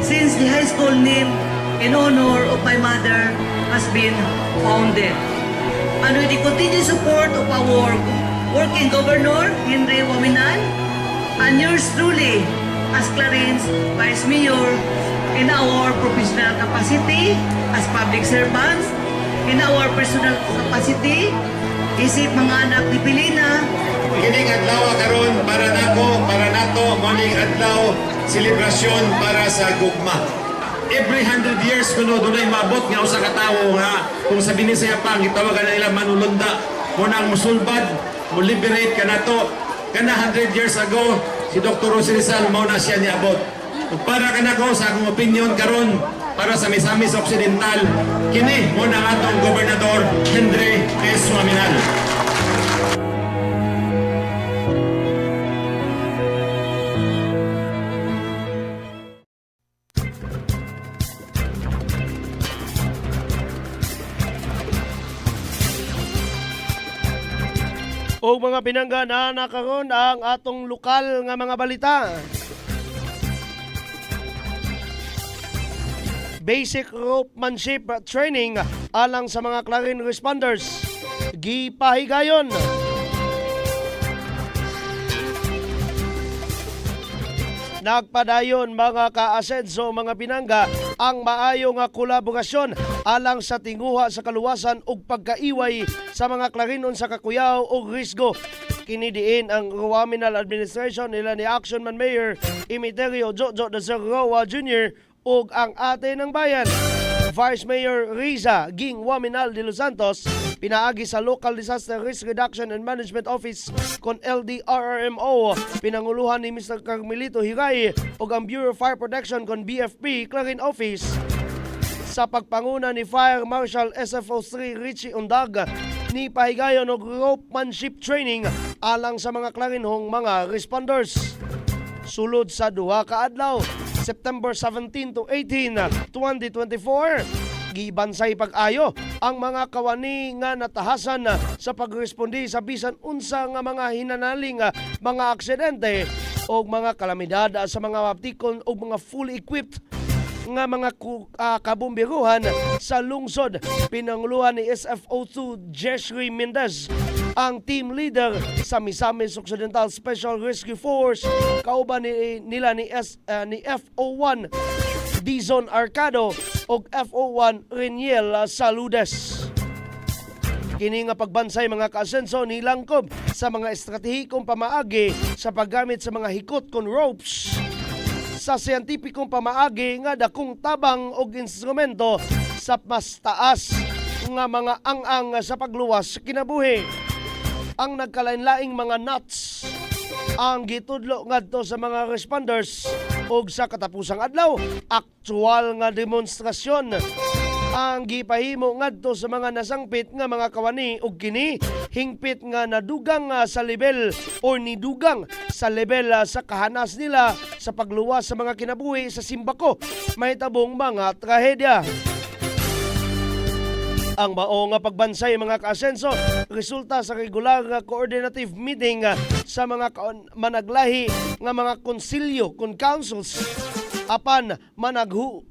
since the high school name in honor of my mother has been founded. And with the continued support of our working governor, Henry Waminal, and yours truly, as Clarin's Vice Mayor, in our professional capacity as public servants, in our personal capacity, isip mga anak ni Pilina. Kining adlaw karon para nako, para nato, morning adlaw selebrasyon para sa gugma. Every 100 years kuno dunay mabot nga usa ka tawo nga kung sabihin sa Japang gitawagan nila manulunda Munang musulbad, mo liberate ka na to. Kana 100 years ago, si Dr. Jose Rizal mao na siya niabot. Ug para kana ko sa akong opinion karon para sa Misamis Occidental, kini mo na atong gobernador Henry S. Waminal. O mga pinangga na nakaroon ang atong lokal nga mga balita. Basic ropemanship training alang sa mga Clarin responders. Gipahigayon. Nagpadayon mga ka-asenso mga pinangga ang maayo nga kolaborasyon alang sa tinguha sa kaluwasan ug pagkaiway sa mga Clarinon sa kakuyaw ug risgo. Kinidiin ang Waminal Administration nila ni Action Man Mayor Imiterio Jojo de Serroa Jr. ug ang ate ng bayan. Vice Mayor Riza Ging Waminal de Los Santos pinaagi sa Local Disaster Risk Reduction and Management Office kon LDRRMO pinanguluhan ni Mr. Carmelito Hiray ug ang Bureau of Fire Protection kon BFP Clarin Office sa pagpanguna ni Fire Marshal SFO3 Richie Undag ni pahigayon og ropemanship training alang sa mga Clarinhong mga responders. Sulod sa duha ka adlaw, September 17 to 18, 2024, gibansay pag-ayo ang mga kawani nga natahasan sa pagrespondi sa bisan unsa nga mga hinanaling mga aksidente o mga kalamidad sa mga aptikon o mga fully equipped nga mga kabumbiruhan sa lungsod. Pinanguluhan ni SFO2 Jeshry Mendez, ang team leader sa Misamis Occidental Special Rescue Force, kauban nila ni FO1 Dizon Arcado o FO1 Reniel Saludes. Kini nga pagbansay mga kaasenso nilangkob sa mga estratehikong pamaagi sa paggamit sa mga hikot kon ropes, sa siyentipikong pamaagi nga dakong tabang og instrumento sa mas taas nga mga ang-ang sa pagluwas sa kinabuhi. Ang nagkalain-laing mga nuts ang gitudlo ngadto sa mga responders ug sa katapusang adlaw aktual nga demonstrasyon ang gipahimo ngadto sa mga nasangpit nga mga kawani ug kini hingpit nga nadugang sa level or nidugang sa level sa kahanas nila sa pagluwas sa mga kinabuhi sa simbako mahitabong mga trahedya. Ang mao nga pagbansay mga kaasenso resulta sa regular nga coordinative meeting sa mga managlahi nga mga konsilyo kon councils apan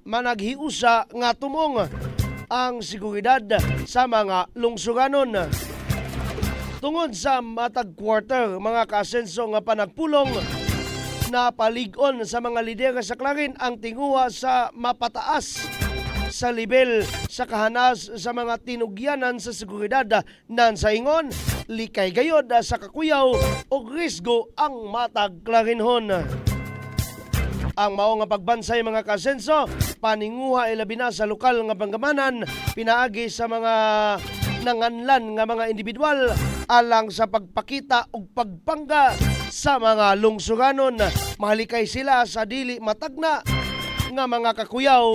managhiusa nga tumong ang seguridad sa mga lungsuranon. Tungod sa matag quarter mga kaasenso nga panagpulong na palig-on sa mga lidera sa Clarin ang tinguha sa mapataas sa level sa kahanas sa mga tinugyanan sa seguridad nan sa ingon likay gayod sa kakuyaw o risgo ang matag Clarinhon. Ang mao nga pagbansay mga kasenso paninguha ilabi na sa lokal nga banggamanan pinaagi sa mga nanganlan nga mga individual alang sa pagpakita og pagpangga sa mga lungsuranon. Mahalikay sila sa dili matagna nga mga kakuyaw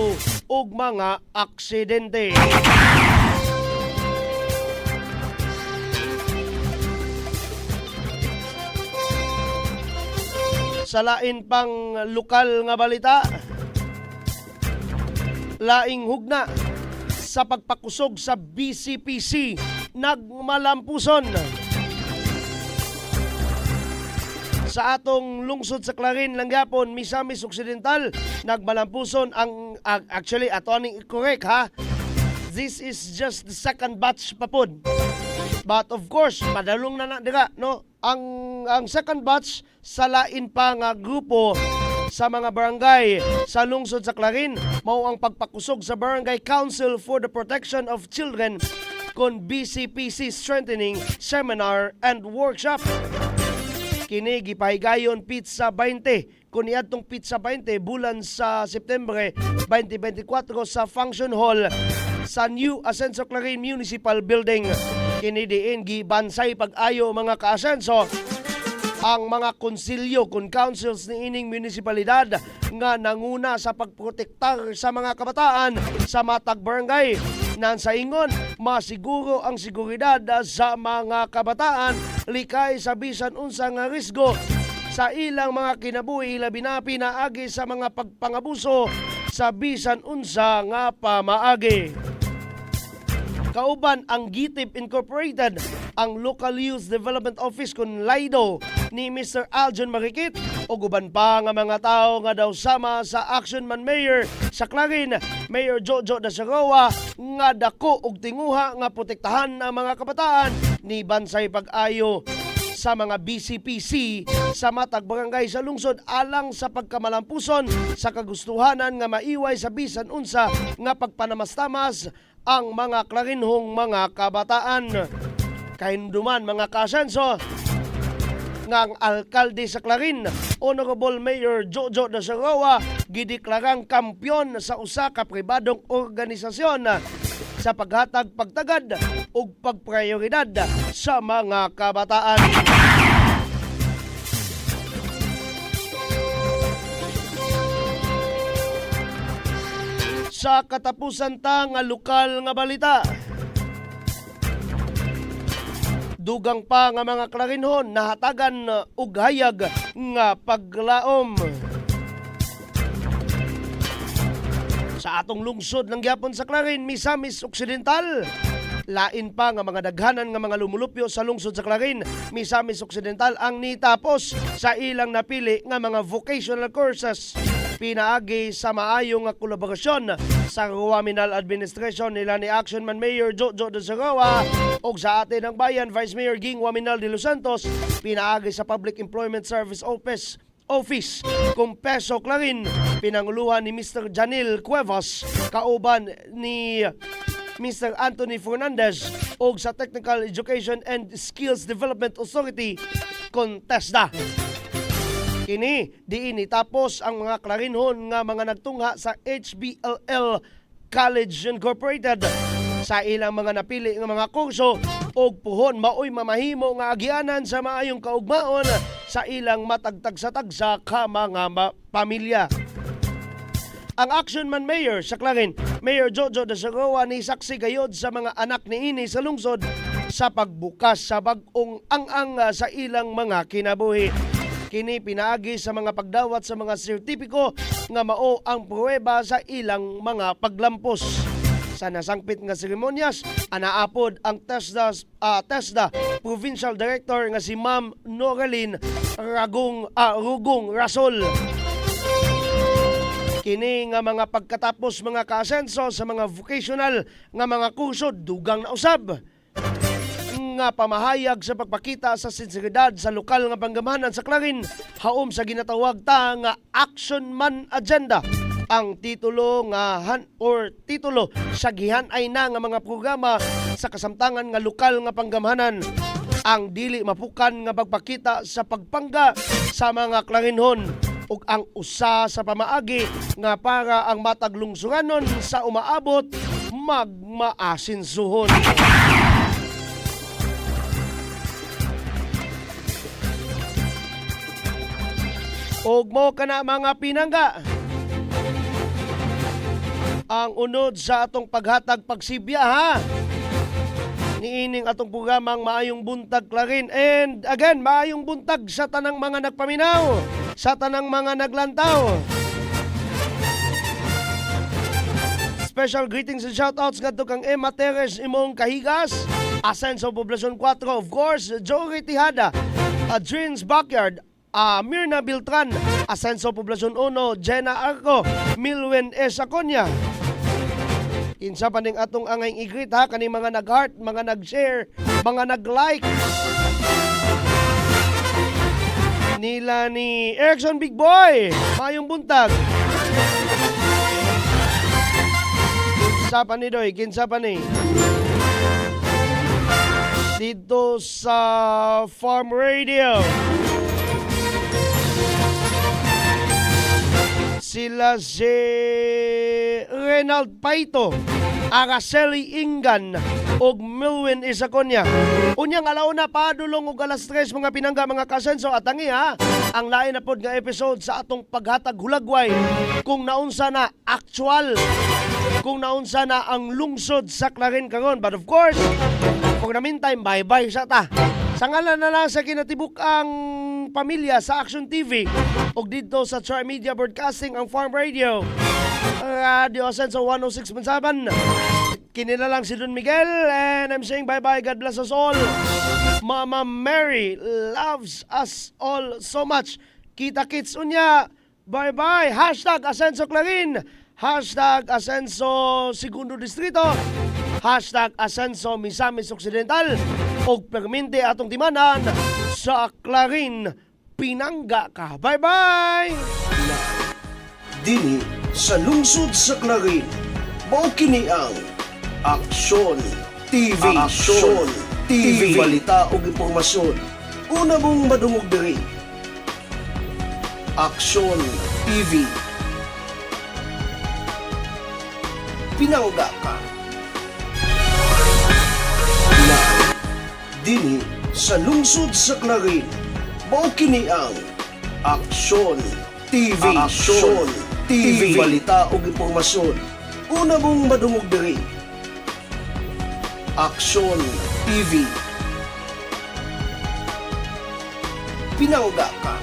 ug mga aksidente. Sa lain pang lokal nga balita, laing hugna sa pagpakusog sa BCPC nagmalampuson. Sa atong lungsod sa Clarin lang gyapon Misamis Occidental nagmalampuson ang actually ato aning correct ha. This is just the second batch pa pod. But of course, madalong na dira no. Ang second batch sa lain pa nga grupo sa mga barangay sa lungsod sa Clarin mao ang pagpakusog sa Barangay Council for the Protection of Children kon BCPC Strengthening Seminar and Workshop. Kini gipahigayon Pizza 20 kun niadtong Pizza 20 bulan sa Setyembre 2024 sa Function Hall sa New Ascenso Clarin Municipal Building. Kini diin gibansay pag-ayo mga kaasenso ang mga konsilyo kun councils ni ining munisipalidad nga nanguna sa pagprotektar sa mga kabataan sa matag barangay. Nan sa ingon, masiguro ang seguridad sa mga kabataan likay sa bisan unsa nga risgo sa ilang mga kinabuhi labi na pinaagi sa mga pagpangabuso sa bisan unsa nga pamaagi. Kauban ang GTIP Incorporated, ang Local Youth Development Office kun LIDO ni Mr. Aljon Marikit o guban pa nga mga tao nga daw sama sa Action Man Mayor sa Clarin, Mayor Jojo Dasarawa nga dako og tinguha nga protektahan ang mga kabataan ni bansay pag-ayo sa mga BCPC sa matag barangay sa lungsod alang sa pagkamalampuson sa kagustuhanan nga maiway sa bisan unsa nga pagpanamastamas ang mga klarinhong mga kabataan. Kahinduman mga kasenso nga ang alkalde sa Clarin, Honorable Mayor Jojo Dasarawa, gideklarang kampyon sa usa ka pribadong organisasyon sa paghatag pagtagad ug pagprioridad sa mga kabataan. Sa katapusan ta nga lokal nga balita, dugang pa nga mga klarinhon nahatagan og hayag nga paglaom. Sa atong lungsod ng gyapon sa Clarin, Misamis Occidental, lain pa nga mga daghanan nga mga lumulupyo sa lungsod sa Clarin, Misamis Occidental ang nitapos sa ilang napili nga mga vocational courses. Pinaagi sa maayo nga kolaborasyon sa Ruaminal Administration nila ni Action Man Mayor Jojo Dasarawa o sa atin ang bayan Vice Mayor Ging Waminal de Los Santos, pinaagi sa Public Employment Service Office kung Peso Clarin, pinanguluhan ni Mr. Janil Cuevas, kauban ni Mr. Anthony Fernandez o sa Technical Education and Skills Development Authority kung TESDA. Kini diin tapos ang mga klarinhon nga mga nagtungha sa HBLL College Incorporated sa ilang mga napili nga mga kurso og puhon maoy mamahimo nga agyanan sa maayong kaugmaon sa ilang matagtagsa-tagsa ka mga pamilya. Ang Action Man Mayor sa Clarin, Mayor Jojo Dasarawa, ni saksi gayod sa mga anak ni ini sa lungsod sa pagbukas sa bag-ong ang sa ilang mga kinabuhi. Kini pinaagi sa mga pagdawat sa mga sertipiko nga mao ang pruweba sa ilang mga paglampos. Sa nasangpit nga seremonyas, anaapod ang TESDA Provincial Director nga si Ma'am Noraline Rugong Rasol. Kini nga mga pagkatapos mga kaasenso sa mga vocational nga mga kurso dugang na usab nga pamahayag sa pagpakita sa sinseridad sa lokal nga panggamahanan sa Clarin, haom sa ginatawag ta nga Action Man Agenda. Ang titulo titulo sa gihan-ay na nga mga programa sa kasamtangan nga lokal nga panggamahanan. Ang dili mapukan nga pagpakita sa pagpangga sa mga Clarinhon ug ang usa sa pamaagi nga para ang matag lungsuranon sa umaabot magmaasinsuhon. Og mo kana mga pinangga, ang unod sa atong paghatag pagsibya ha, niining atong programang Maayong Buntag Clarin. And again, maayong buntag sa tanang mga nagpaminaw, sa tanang mga naglantaw. Special greetings and shoutouts ngadto kang Emma Teres imong Kahigas, Asenso Poblacion 4, of course, Joey Tihada, Adrian's Backyard, Mirna Biltran, Asenso Poblacion 1, Jenna Arco, Milwen Esaconia. Kinsa pa ning atong angay i-greet ha, kani mga nag-heart, mga nag-share, mga nag-like. Nila ni Erickson Big Boy, Mayong Buntag. Kinsa pa ni Doy, kinsa pa ni? Dito sa Farm Radio. Sila si Renald Paito, Araceli Ingan ug Milwin Isaconia. Unyang alauna padulong og alas 3 mga pinangga mga kasenso at tangiha ang lain na pod nga episode sa atong paghatag hulagway kung naunsa na actual, kung naunsa na ang lungsod sa Clarin karon. But of course, kung na meantime, bye-bye sa ta. Sa ngalan na lang sa kinatibuk ang pamilya sa Action TV ug dito sa Tri Media Broadcasting ang Farm Radio. Radio Ascenso 106.7. Kini na lang si Don Miguel and I'm saying bye-bye. God bless us all. Mama Mary loves us all so much. Kita-kits unya. Bye-bye. Hashtag Ascenso Clarin. Hashtag Ascenso Segundo Distrito. Hashtag Ascenso Misamis Occidental. Og perminte atong timanan sa Clarin, pinangga ka. Bye-bye! Dini sa lungsod sa Clarin, mao kini ang Aksyon TV. Aksyon TV. Balita ug impormasyon. Una mong madungog diri. Aksyon TV. Pinangga ka. Dini sa lungsod sa Clarin, mao kini ang Aksyon TV. Aksyon TV. Balita ug impormasyon. Una mong madungog diri. Aksyon TV. Pinangga ka.